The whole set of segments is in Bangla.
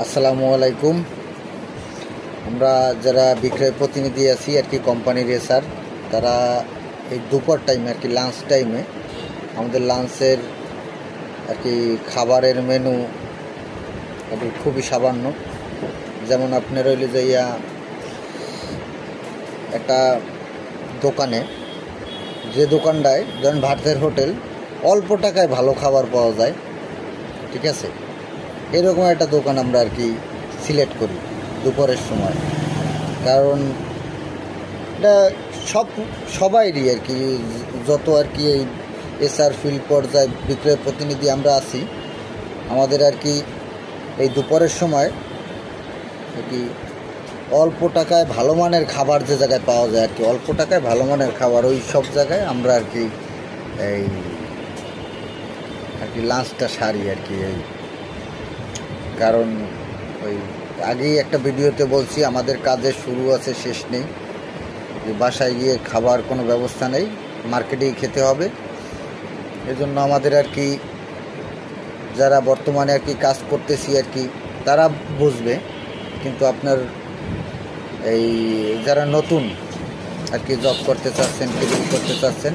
আসসালামু আলাইকুম। আমরা যারা বিক্রয় প্রতিনিধি আছি আর কি কোম্পানির এসার, তারা এই দুপুর টাইমে আর কি লাঞ্চ টাইমে আমাদের লাঞ্চের আর কি খাবারের মেনু আর কি খুবই সামান্য। যেমন আপনার হইলে যাইয়া একটা দোকানে, যে দোকানটায় ধরেন ভারতের হোটেল, অল্প টাকায় ভালো খাবার পাওয়া যায়, ঠিক আছে, এরকম একটা দোকান আমরা আর কি সিলেক্ট করি দুপুরের সময়। কারণ এটা সবাইরই আর কি, যত আর কি এই এসআর ফিল্ড পর্যায়ে বিক্রয় প্রতিনিধি আমরা আছি, আমাদের আর কি এই দুপুরের সময় আর কি অল্প টাকায় ভালো মানের খাবার যে জায়গায় পাওয়া যায় আর কি, অল্প টাকায় ভালো মানের খাবার, ওই সব জায়গায় আমরা আর কি এই আর কি লাঞ্চটা সারি আর কি। এই কারণ ওই আগেই একটা ভিডিওতে বলছি, আমাদের কাজের শুরু আছে শেষ নেই। বাসায় গিয়ে খাবার কোনো ব্যবস্থা নেই, মার্কেটেই খেতে হবে। এজন্য আমাদের আর কি যারা বর্তমানে আর কি কাজ করতেছি আর কি তারা বুঝবে, কিন্তু আপনার এই যারা নতুন আর কি জব করতে চাচ্ছেন, কেরিয়ার করতে চাচ্ছেন,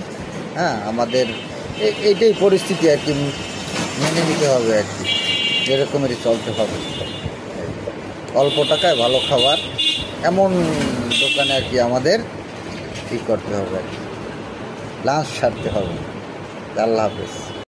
হ্যাঁ, আমাদের এইটাই পরিস্থিতি আর কি, মেনে নিতে হবে আর কি, এরকমেরই চলতে হবে। অল্প টাকায় ভালো খাবার এমন দোকানে আর কি আমাদের ঠিক করতে হবে আর কি, লাঞ্চ সারতে হবে। আল্লাহ হাফেজ।